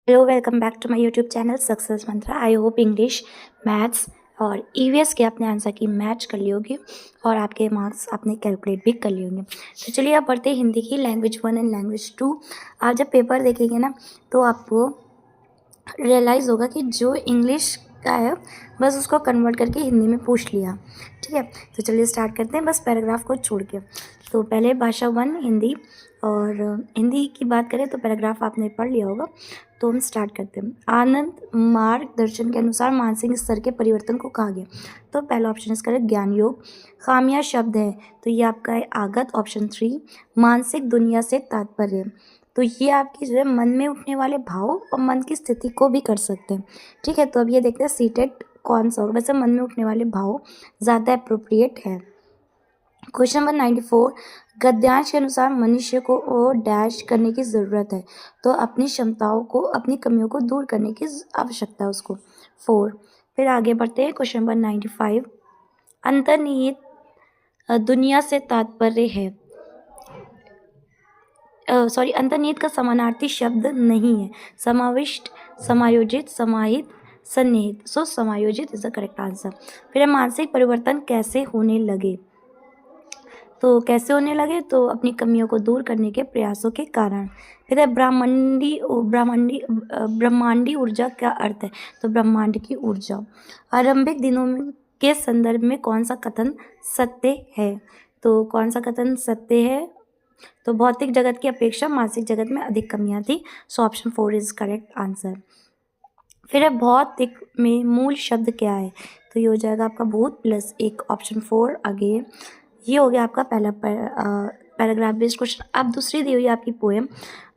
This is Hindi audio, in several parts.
Hello, welcome back to my YouTube channel success mantra. I hope English, maths और ईवीएस के आपने आंसर की मैच कर ली होगी और आपके मार्क्स आपने कैलकुलेट भी कर लिए होंगे। तो चलिए आप पढ़ते हैं हिंदी की लैंग्वेज 1 एंड लैंग्वेज 2। आप जब पेपर देखेंगे ना तो आपको रियलाइज़ होगा कि जो इंग्लिश का है बस उसको कन्वर्ट करके हिंदी में पूछ लिया। ठीक है, तो चलिए स्टार्ट करते हैं बस पैराग्राफ को छोड़ के। तो पहले भाषा 1 हिंदी, और हिंदी की बात करें तो पैराग्राफ आपने पढ़ लिया होगा। तो हम स्टार्ट करते हैं। आनंद मार्गदर्शन के अनुसार मानसिक स्तर के परिवर्तन को कहा गया। तो पहला ऑप्शन इसका है ज्ञान योग। खामिया शब्द है तो ये आपका है आगत। ऑप्शन 3 मानसिक दुनिया से तात्पर्य, तो ये आपकी जो है मन में उठने वाले भाव और मन की स्थिति को भी कर सकते हैं। ठीक है, तो अब ये देखते हैं सीटेड कौन सा होगा। वैसे मन में उठने वाले भाव ज़्यादा अप्रोप्रिएट है। क्वेश्चन नंबर 94, गद्यांश के अनुसार मनुष्य को डैश करने की ज़रूरत है, तो अपनी क्षमताओं को, अपनी कमियों को दूर करने की आवश्यकता है उसको। 4, फिर आगे बढ़ते हैं। क्वेश्चन नंबर 95, अंतर्निहित दुनिया से तात्पर्य है, अंतर्निहित का समानार्थी शब्द नहीं है। समाविष्ट, समायोजित, समाहित, सन्निहित। सो समायोजित इज द करेक्ट आंसर। फिर मानसिक परिवर्तन कैसे होने लगे, तो कैसे होने लगे, तो अपनी कमियों को दूर करने के प्रयासों के कारण। फिर है ब्रह्मांडी ऊर्जा क्या अर्थ है, तो ब्रह्मांड की ऊर्जा। आरंभिक दिनों के संदर्भ में कौन सा कथन सत्य है, तो कौन सा कथन सत्य है, तो भौतिक जगत की अपेक्षा मानसिक जगत में अधिक कमियां थी। So option 4 is correct answer. फिर है भौतिक में मूल शब्द क्या है, तो ये हो जाएगा आपका भूत प्लस एक। ऑप्शन 4 आगे। ये हो गया आपका पहला पैराग्राफ बेस्ड क्वेश्चन। अब दूसरी दी हुई है आपकी पोएम।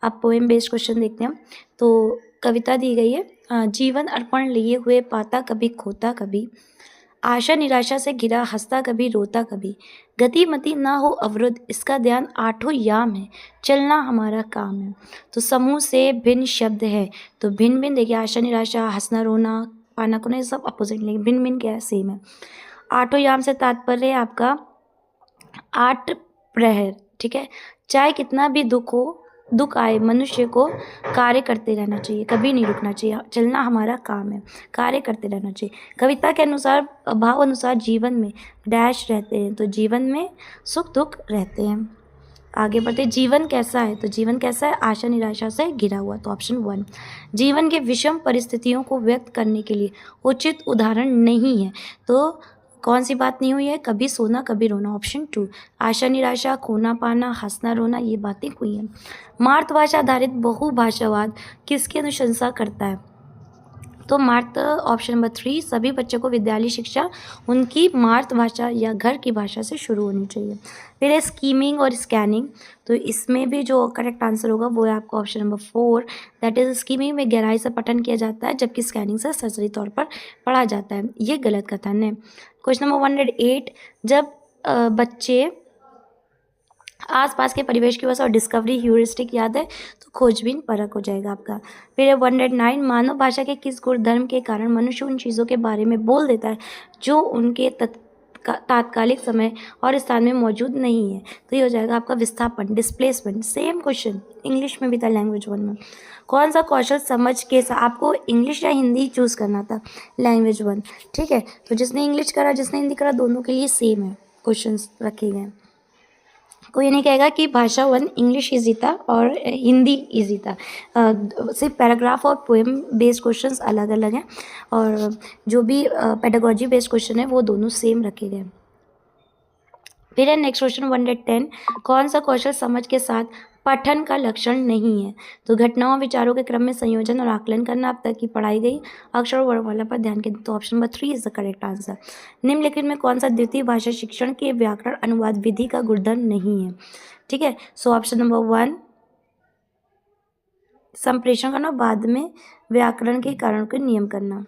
अब पोएम बेस्ड क्वेश्चन देखते हैं। तो कविता दी गई है, जीवन अर्पण लिए हुए पाता कभी खोता कभी, आशा निराशा से घिरा हंसता कभी रोता कभी, गतिमति ना हो अवरुद्ध इसका ध्यान आठों याम है, चलना हमारा काम है। तो समूह से भिन्न शब्द है, तो भिन्न भिन्न देखिए, आशा निराशा, हंसना रोना, पाना खोना, ये सब अपोजिट, लेकिन भिन्न भिन्न क्या है, सेम है। आठों याम से तात्पर्य है आपका 8 प्रहर। ठीक है, चाहे कितना भी दुख आए मनुष्य को कार्य करते रहना चाहिए, कभी नहीं रुकना चाहिए, चलना हमारा काम है, कार्य करते रहना चाहिए। कविता के अनुसार, भाव अनुसार जीवन में डैश रहते हैं, तो जीवन में सुख दुख रहते हैं। आगे बढ़ते, जीवन कैसा है, तो जीवन कैसा है, आशा निराशा से घिरा हुआ, तो ऑप्शन 1। जीवन के विषम परिस्थितियों को व्यक्त करने के लिए उचित उदाहरण नहीं है, तो कौन सी बात नहीं हुई है, कभी सोना कभी रोना। ऑप्शन 2। आशा निराशा, खोना पाना, हंसना रोना, ये बातें हुई हैं। मातृभाषा आधारित बहुभाषावाद किसकी अनुशंसा करता है, तो ऑप्शन नंबर 3 सभी बच्चों को विद्यालय शिक्षा उनकी मातृभाषा या घर की भाषा से शुरू होनी चाहिए। फिर है स्कीमिंग और स्कैनिंग, तो इसमें भी जो करेक्ट आंसर होगा वो है आपका option number 4, that is skimming में गहराई से पठन किया जाता है जबकि स्कैनिंग से सरसरी तौर पर पढ़ा जाता है, ये गलत कथन है। क्वेश्चन नंबर 108, जब बच्चे आसपास के परिवेश की वजह और डिस्कवरी ह्यूरिस्टिक याद है, तो खोजबीन परख हो जाएगा आपका। फिर है 109, मानव भाषा के किस गुणधर्म के कारण मनुष्य उन चीज़ों के बारे में बोल देता है जो उनके तात्कालिक समय और स्थान में मौजूद नहीं है, तो ये हो जाएगा आपका विस्थापन, डिस्प्लेसमेंट। सेम क्वेश्चन इंग्लिश में भी था लैंग्वेज 1 में। कौन सा कौशल समझ के साथ, आपको इंग्लिश या हिंदी चूज़ करना था लैंग्वेज 1। ठीक है, तो जिसने इंग्लिश करा जिसने हिंदी करा दोनों के लिए सेम है क्वेश्चन रखे गए। कोई ये नहीं कहेगा कि भाषा 1 इंग्लिश ईजी था और हिंदी ईजी था, सिर्फ पैराग्राफ और पोएम बेस्ड क्वेश्चंस अलग अलग हैं, और जो भी पेडागोजी बेस्ड क्वेश्चन है वो दोनों सेम रखे गए। फिर है नेक्स्ट क्वेश्चन 110, कौन सा कौशल समझ के साथ पठन का लक्षण नहीं है, तो घटनाओं विचारों के क्रम में संयोजन और आकलन करना, अब तक की पढ़ाई गई अक्षर और वर्णमाला पर ध्यान केंद्रित, तो option number 3 is the correct answer. निम्नलिखित में कौन सा द्वितीय भाषा शिक्षण के व्याकरण अनुवाद विधि का गुणधर्म नहीं है, ठीक है, सो ऑप्शन नंबर 1 संप्रेषण करना, बाद में व्याकरण के कारण के नियम करना।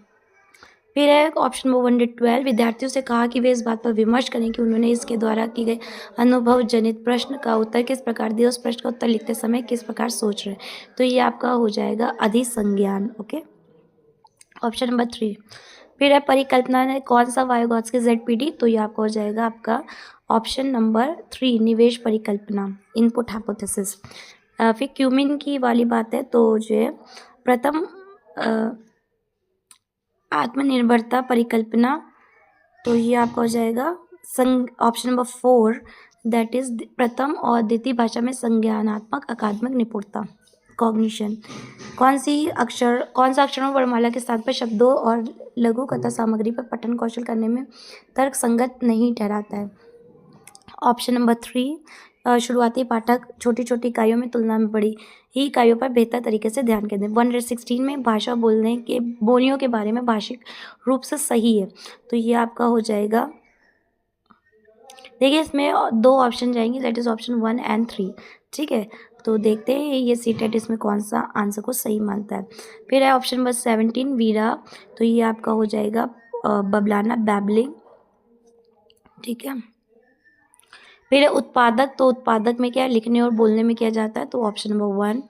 फिर है ऑप्शन नंबर 112, विद्यार्थियों से कहा कि वे इस बात पर विमर्श करें कि उन्होंने इसके द्वारा की गई अनुभव जनित प्रश्न का उत्तर किस प्रकार दिया, उस प्रश्न का उत्तर लिखते समय किस प्रकार सोच रहे हैं, तो ये आपका हो जाएगा अधिसंज्ञान। Okay, option number 3। फिर है परिकल्पना ने कौन सा वायोगॉट्स्की ZPD, तो ये आपका हो जाएगा आपका ऑप्शन नंबर 3 निवेश परिकल्पना, इनपुट हाइपोथेसिस। फिर क्यूमिन की वाली बात है, तो जो है प्रथम आत्मनिर्भरता परिकल्पना, तो ये आपका हो जाएगा ऑप्शन नंबर 4, दैट इज प्रथम और द्वितीय भाषा में संज्ञानात्मक अकादमिक निपुणता, कॉग्निशन। कौन सा अक्षरों वर्णमाला के स्थान पर शब्दों और लघु कथा सामग्री पर पठन कौशल करने में तर्क संगत नहीं ठहराता है। ऑप्शन नंबर 3, शुरुआती पाठक छोटी छोटी इकाइयों में तुलना में बड़ी ही इकाइयों पर बेहतर तरीके से ध्यान केंद्रित। 116 में भाषा बोलियों के बारे में भाषिक रूप से सही है, तो ये आपका हो जाएगा, देखिए इसमें 2 ऑप्शन जाएंगे, दैट इज ऑप्शन 1 एंड 3। ठीक है, तो देखते हैं ये सीटेट इसमें कौन सा आंसर को सही मानता है। फिर है ऑप्शन नंबर 17 वीरा, तो ये आपका हो जाएगा बबलाना, बैबलिंग। ठीक है, फिर है उत्पादक, तो उत्पादक में क्या है, लिखने और बोलने में किया जाता है, तो ऑप्शन नंबर 1।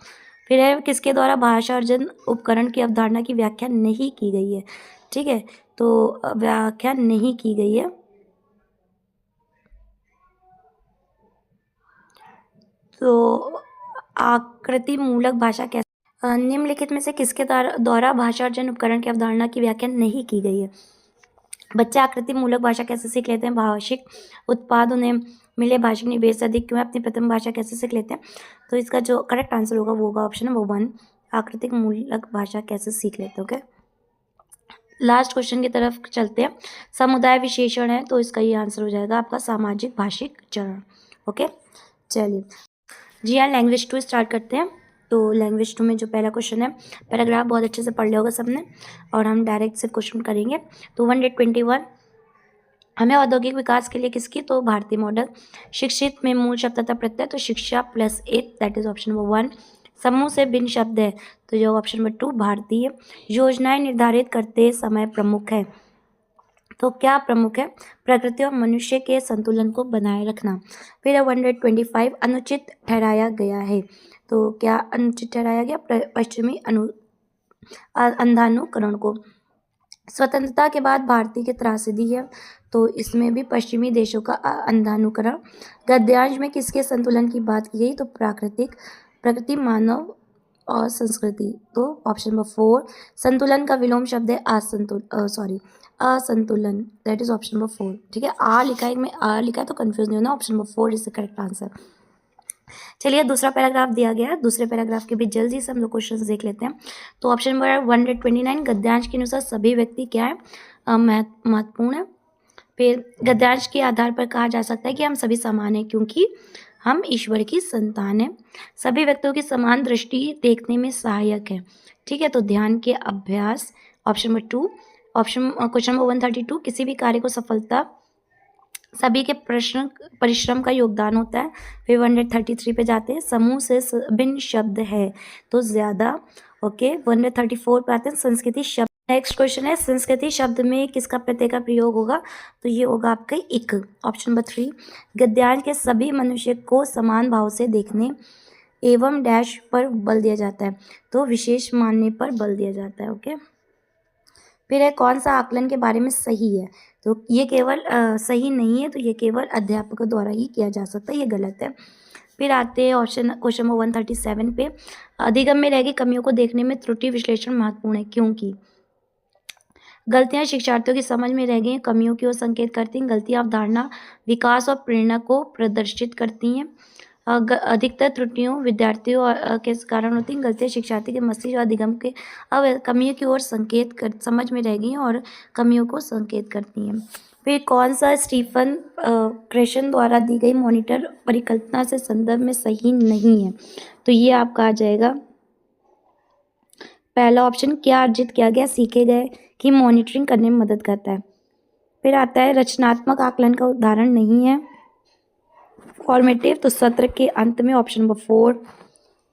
फिर है किसके द्वारा भाषा अर्जन उपकरण की अवधारणा की व्याख्या नहीं की गई है। ठीक है, तो व्याख्या नहीं की गई है, तो आकृति मूलक भाषा कैसे, निम्नलिखित में से किसके द्वारा भाषा अर्जन उपकरण की अवधारणा की व्याख्या नहीं की गई है। बच्चे आकृति मूलक भाषा कैसे सीख लेते हैं, भाषिक उत्पाद उन्हें मिले, भाषिक निवेश से अधिक क्यों है, अपनी प्रथम भाषा कैसे सीख लेते हैं। तो इसका जो करेक्ट आंसर होगा वो होगा ऑप्शन नंबर 1, आकृतिक मूलक भाषा कैसे सीख लेते हैं। ओके, लास्ट क्वेश्चन की तरफ चलते हैं। समुदाय विशेषण है, तो इसका ये आंसर हो जाएगा आपका सामाजिक भाषिक चरण। ओके, चलिए जी हाँ, लैंग्वेज 2 स्टार्ट करते हैं। तो लैंग्वेज 2 में जो पहला क्वेश्चन है, पैराग्राफ बहुत अच्छे से पढ़ लिया होगा सबने, और हम डायरेक्ट से क्वेश्चन करेंगे। तो 121, हमें औद्योगिक विकास के लिए किसकी, तो भारतीय मॉडल। शिक्षित में मूल शब्द तथा प्रत्यय, तो शिक्षा plus 8, that is option number 1। समूह से भिन्न शब्द है, तो जो ऑप्शन नंबर 2 भारतीय। योजनाएं निर्धारित करते समय प्रमुख है, तो क्या प्रमुख है, प्रकृति और मनुष्य के संतुलन को बनाए रखना। फिर 125, अनुचित ठहराया गया है, तो क्या अनुचित ठहराया गया, पश्चिमी अंधानुकरण को। स्वतंत्रता के बाद भारतीय की त्रासदी है, तो इसमें भी पश्चिमी देशों का अंधानुकरण। गद्यांश में किसके संतुलन की बात की गई, तो प्रकृति, मानव और संस्कृति, तो ऑप्शन नंबर 4। संतुलन का विलोम शब्द है असंतुलन, दैट इज ऑप्शन नंबर 4। ठीक है, आ लिखा है, में आ लिखा है, तो कंफ्यूज नहीं होना, option number 4 is the correct answer. चलिए दूसरा पैराग्राफ दिया गया है, दूसरे पैराग्राफ के भी जल्दी से हम लोग क्वेश्चन देख लेते हैं। तो ऑप्शन नंबर 129, गद्यांश के अनुसार सभी व्यक्ति क्या है, महत्वपूर्ण है। फिर गद्यांश के आधार पर कहा जा सकता है कि हम सभी समान हैं क्योंकि हम ईश्वर की संतान हैं। सभी व्यक्तियों की समान दृष्टि देखने में सहायक है। ठीक है, तो ध्यान के अभ्यास, ऑप्शन नंबर 2। क्वेश्चन नंबर 132, किसी भी कार्य को सफलता सभी के परिश्रम का योगदान होता है। फिर 133 पे जाते हैं, समूह से भिन्न शब्द है, तो ज्यादा। ओके, 134 पे आते हैं, संस्कृति शब्द। नेक्स्ट क्वेश्चन है, संस्कृति शब्द में किसका प्रत्यय का प्रयोग होगा, तो ये होगा आपका इक, ऑप्शन नंबर 3। गद्यांश के सभी मनुष्य को समान भाव से देखने एवं डैश पर बल दिया जाता है, तो विशेष मानने पर बल दिया जाता है। ओके, फिर है कौन सा आकलन के बारे में सही है, तो ये केवल सही नहीं है, तो ये केवल अध्यापकों द्वारा ही किया जा सकता है, ये गलत है। फिर आते हैं क्वेश्चन नंबर 137 पे, अधिगम में रह गई कमियों को देखने में त्रुटि विश्लेषण महत्वपूर्ण है क्योंकि गलतियां शिक्षार्थियों की समझ में रह गई कमियों की ओर संकेत करती हैं। गलतियां अवधारणा विकास और प्रेरणा को प्रदर्शित करती हैं। अधिकतर त्रुटियों विद्यार्थियों के कारण होती हैं। गलतियां शिक्षार्थी के मस्तिष्क और अधिगम के कमियों की ओर समझ में रह गई और कमियों को संकेत करती हैं। फिर कौन सा स्टीफन क्रेशन द्वारा दी गई मॉनिटर परिकल्पना से संदर्भ में सही नहीं है, तो ये आपका आ जाएगा पहला ऑप्शन, क्या अर्जित किया गया सीखे गए की मॉनिटरिंग करने में मदद करता है। फिर आता है रचनात्मक आकलन का उदाहरण नहीं है, फॉर्मेटिव, तो सत्र के अंत में, ऑप्शन नंबर 4।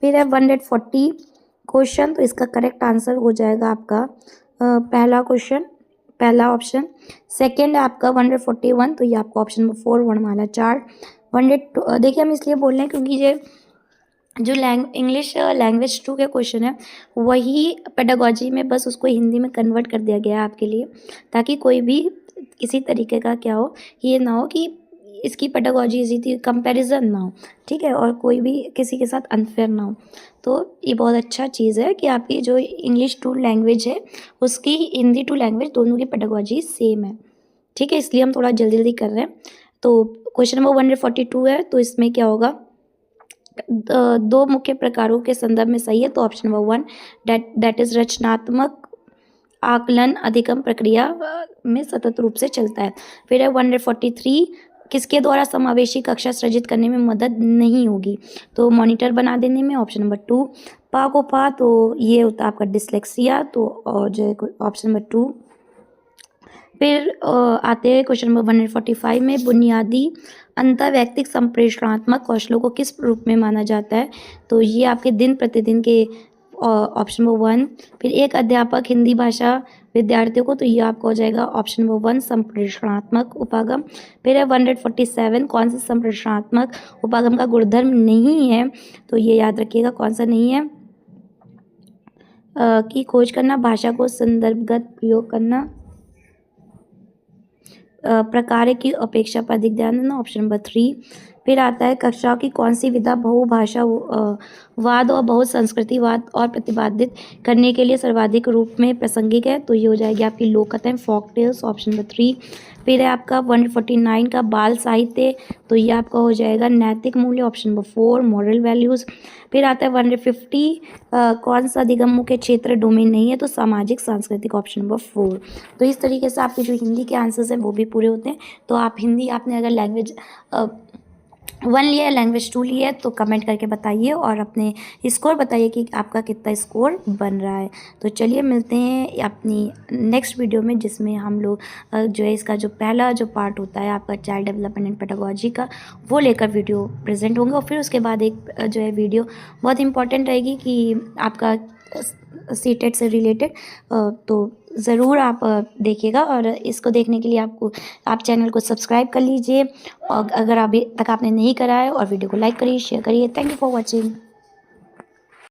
फिर है 140 क्वेश्चन, तो इसका करेक्ट आंसर हो जाएगा आपका पहला क्वेश्चन, पहला ऑप्शन। सेकंड है आपका 141, तो ये आपका ऑप्शन नंबर 4 वर्णमाला चार्ट। देखिए हम इसलिए बोल रहे हैं क्योंकि ये जो इंग्लिश लैंग्वेज 2 के क्वेश्चन है वही पेडागोजी में बस उसको हिंदी में कन्वर्ट कर दिया गया है आपके लिए, ताकि कोई भी किसी तरीके का क्या हो, ये ना हो कि इसकी पेडागॉजी इजी थी, कंपैरिजन ना हो, ठीक है, और कोई भी किसी के साथ अनफेयर ना हो। तो ये बहुत अच्छा चीज़ है कि आपकी जो इंग्लिश टू लैंग्वेज है उसकी हिंदी टू लैंग्वेज दोनों की पेडागॉजी सेम है, ठीक है, इसलिए हम थोड़ा जल्दी जल्दी कर रहे हैं। तो क्वेश्चन नंबर 142 है, तो इसमें क्या होगा, दो मुख्य प्रकारों के संदर्भ में सही है, तो ऑप्शन नंबर 1 दैट इज रचनात्मक आकलन अधिगम प्रक्रिया में सतत रूप से चलता है। फिर है 143 किसके द्वारा समावेशी कक्षा सृजित करने में मदद नहीं होगी, तो मॉनिटर बना देने में, ऑप्शन नंबर 2। पा को पा, तो ये होता है आपका डिसलेक्सिया, तो और जो है ऑप्शन नंबर 2। फिर आते हैं क्वेश्चन नंबर 145 में, बुनियादी अंतर्वैयक्तिक संप्रेषणात्मक कौशलों को किस रूप में माना जाता है, तो ये आपके दिन प्रतिदिन के, ऑप्शन नंबर 1। फिर एक अध्यापक हिंदी भाषा विद्यार्थियों को, तो ये आपका हो जाएगा ऑप्शन नंबर 1 संप्रेषणात्मक उपागम। फिर है 147 कौन सा संप्रेषणात्मक उपागम का गुणधर्म नहीं है, तो ये याद रखिएगा कौन सा नहीं है, की खोज करना, भाषा को संदर्भगत प्रयोग करना, प्रकार की अपेक्षा पर अधिक ध्यान देना, ऑप्शन नंबर 3। फिर आता है कक्षाओं की कौन सी विधा बहुभाषा वाद और बहुसंस्कृतिवाद और प्रतिपादित करने के लिए सर्वाधिक रूप में प्रासंगिक है, तो ये हो जाएगी आपकी लोक कथाएं, फोक टेल्स, ऑप्शन नंबर 3। फिर है आपका 149 का बाल साहित्य, तो ये आपका हो जाएगा नैतिक मूल्य, ऑप्शन नंबर 4 मॉरल वैल्यूज़। फिर आता है 150 कौन सा अधिगम मुख्य क्षेत्र डोमेन नहीं है, तो सामाजिक सांस्कृतिक, ऑप्शन नंबर 4। तो इस तरीके से आपके जो हिंदी के आंसर्स हैं वो भी पूरे होते हैं। तो आप हिंदी आपने अगर लैंग्वेज 1 लिया है, लैंग्वेज 2 लिया है, तो कमेंट करके बताइए और अपने स्कोर बताइए कि आपका कितना स्कोर बन रहा है। तो चलिए मिलते हैं अपनी नेक्स्ट वीडियो में, जिसमें हम लोग जो है इसका जो पहला जो पार्ट होता है आपका चाइल्ड डेवलपमेंट एंड पेडागॉजी का, वो लेकर वीडियो प्रेजेंट होंगे। और फिर उसके बाद एक जो है वीडियो बहुत इंपॉर्टेंट रहेगी कि आपका सीटेट से रिलेटेड, तो ज़रूर आप देखिएगा। और इसको देखने के लिए आप चैनल को सब्सक्राइब कर लीजिए, और अगर अभी तक आपने नहीं करा है, और वीडियो को लाइक करिए, शेयर करिए। Thank you for watching.